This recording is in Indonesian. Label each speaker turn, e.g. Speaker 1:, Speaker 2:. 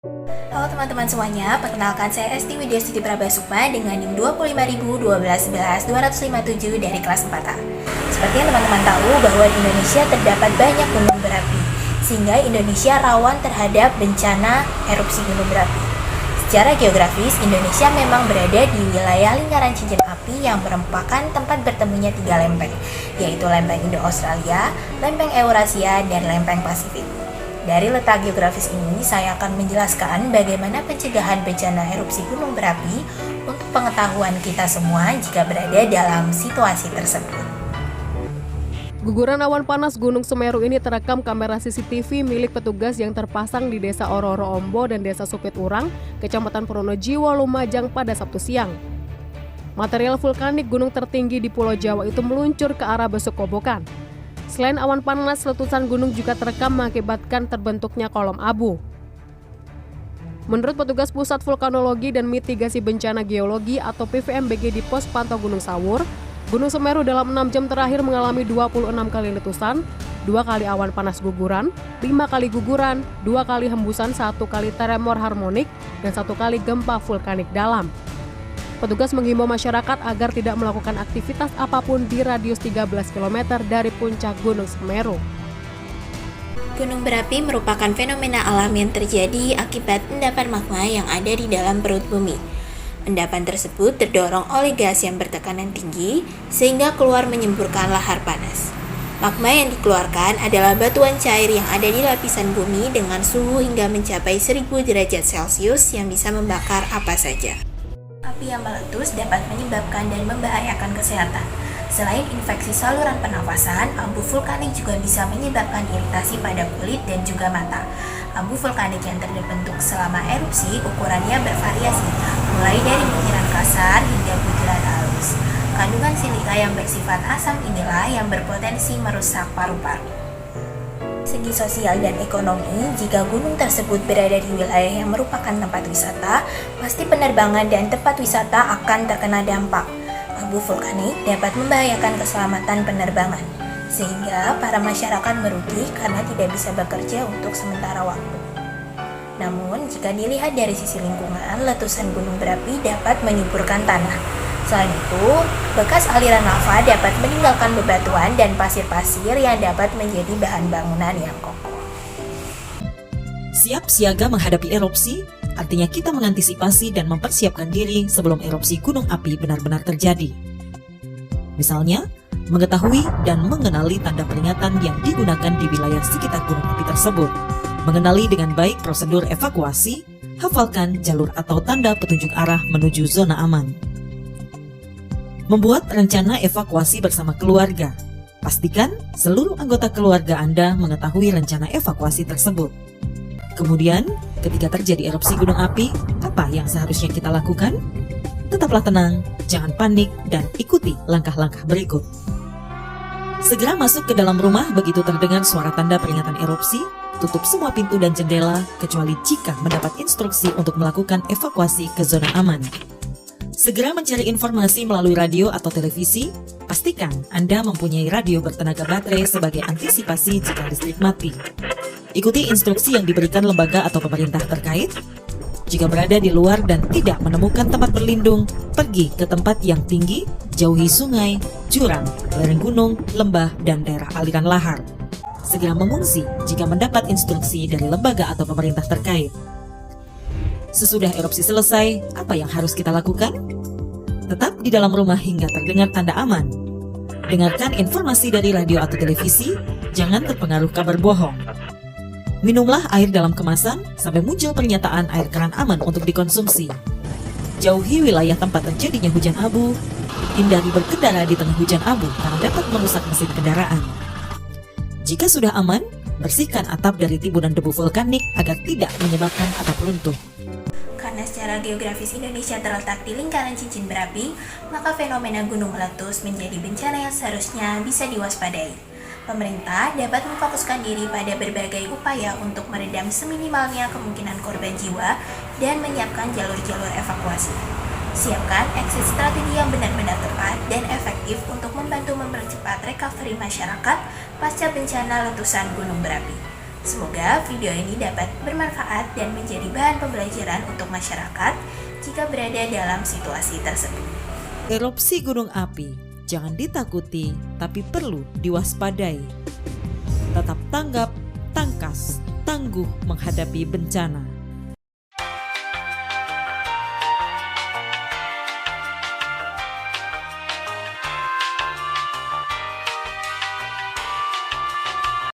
Speaker 1: Halo teman-teman semuanya, perkenalkan saya Esti Widya Stuti Prabasukma dengan NIM 2501211-257 dari kelas 4A. Seperti yang teman-teman tahu bahwa di Indonesia terdapat banyak gunung berapi, sehingga Indonesia rawan terhadap bencana erupsi gunung berapi. Secara geografis, Indonesia memang berada di wilayah lingkaran cincin api yang merupakan tempat bertemunya 3 lempeng, yaitu lempeng Indo-Australia, lempeng Eurasia, dan lempeng Pasifik. Dari letak geografis ini, saya akan menjelaskan bagaimana pencegahan bencana erupsi gunung berapi untuk pengetahuan kita semua jika berada dalam situasi tersebut.
Speaker 2: Guguran awan panas Gunung Semeru ini terekam kamera CCTV milik petugas yang terpasang di Desa Ororo Ombo dan Desa Supit Urang, Kecamatan Pronojiwo, Lumajang pada Sabtu siang. Material vulkanik gunung tertinggi di Pulau Jawa itu meluncur ke arah Besuk Kobokan. Selain awan panas, letusan gunung juga terekam mengakibatkan terbentuknya kolom abu. Menurut petugas Pusat Vulkanologi dan Mitigasi Bencana Geologi atau PVMBG di Pos Pantau Gunung Sawur, Gunung Semeru dalam 6 jam terakhir mengalami 26 kali letusan, 2 kali awan panas guguran, 5 kali guguran, 2 kali hembusan, 1 kali tremor harmonik, dan 1 kali gempa vulkanik dalam. Petugas menghimbau masyarakat agar tidak melakukan aktivitas apapun di radius 13 km dari puncak Gunung Semeru.
Speaker 1: Gunung berapi merupakan fenomena alam yang terjadi akibat endapan magma yang ada di dalam perut bumi. Endapan tersebut terdorong oleh gas yang bertekanan tinggi sehingga keluar menyemburkan lahar panas. Magma yang dikeluarkan adalah batuan cair yang ada di lapisan bumi dengan suhu hingga mencapai 1000 derajat Celcius yang bisa membakar apa saja. Api yang meletus dapat menyebabkan dan membahayakan kesehatan. Selain infeksi saluran pernafasan, abu vulkanik juga bisa menyebabkan iritasi pada kulit dan juga mata. Abu vulkanik yang terbentuk selama erupsi ukurannya bervariasi, mulai dari butiran kasar hingga butiran halus. Kandungan silika yang bersifat asam inilah yang berpotensi merusak paru-paru. Segi sosial dan ekonomi, jika gunung tersebut berada di wilayah yang merupakan tempat wisata, pasti penerbangan dan tempat wisata akan terkena dampak. Abu vulkanik dapat membahayakan keselamatan penerbangan, sehingga para masyarakat merugi karena tidak bisa bekerja untuk sementara waktu. Namun, jika dilihat dari sisi lingkungan, letusan gunung berapi dapat menyuburkan tanah. Selain itu, bekas aliran lava dapat meninggalkan bebatuan dan pasir-pasir yang dapat menjadi bahan bangunan yang kokoh.
Speaker 3: Siap siaga menghadapi erupsi, artinya kita mengantisipasi dan mempersiapkan diri sebelum erupsi gunung api benar-benar terjadi. Misalnya, mengetahui dan mengenali tanda peringatan yang digunakan di wilayah sekitar gunung api tersebut, mengenali dengan baik prosedur evakuasi, hafalkan jalur atau tanda petunjuk arah menuju zona aman. Membuat rencana evakuasi bersama keluarga. Pastikan seluruh anggota keluarga Anda mengetahui rencana evakuasi tersebut. Kemudian, ketika terjadi erupsi gunung api, apa yang seharusnya kita lakukan? Tetaplah tenang, jangan panik, dan ikuti langkah-langkah berikut. Segera masuk ke dalam rumah begitu terdengar suara tanda peringatan erupsi, tutup semua pintu dan jendela, kecuali jika mendapat instruksi untuk melakukan evakuasi ke zona aman. Segera mencari informasi melalui radio atau televisi. Pastikan Anda mempunyai radio bertenaga baterai sebagai antisipasi jika listrik mati. Ikuti instruksi yang diberikan lembaga atau pemerintah terkait. Jika berada di luar dan tidak menemukan tempat berlindung, pergi ke tempat yang tinggi, jauhi sungai, jurang, lereng gunung, lembah, dan daerah aliran lahar. Segera mengungsi jika mendapat instruksi dari lembaga atau pemerintah terkait. Sesudah erupsi selesai, apa yang harus kita lakukan? Tetap di dalam rumah hingga terdengar tanda aman. Dengarkan informasi dari radio atau televisi, jangan terpengaruh kabar bohong. Minumlah air dalam kemasan sampai muncul pernyataan air keran aman untuk dikonsumsi. Jauhi wilayah tempat terjadinya hujan abu. Hindari berkendara di tengah hujan abu karena dapat merusak mesin kendaraan. Jika sudah aman, bersihkan atap dari timbunan debu vulkanik agar tidak menyebabkan atap runtuh.
Speaker 1: Karena secara geografis Indonesia terletak di lingkaran cincin berapi, maka fenomena gunung meletus menjadi bencana yang seharusnya bisa diwaspadai. Pemerintah dapat memfokuskan diri pada berbagai upaya untuk meredam seminimalnya kemungkinan korban jiwa dan menyiapkan jalur-jalur evakuasi. Siapkan exit strategi yang benar-benar tepat dan efektif untuk membantu mempercepat recovery masyarakat pasca bencana letusan gunung berapi. Semoga video ini dapat bermanfaat dan menjadi bahan pembelajaran untuk masyarakat jika berada dalam situasi tersebut.
Speaker 3: Erupsi gunung api jangan ditakuti, tapi perlu diwaspadai. Tetap tanggap, tangkas, tangguh menghadapi bencana.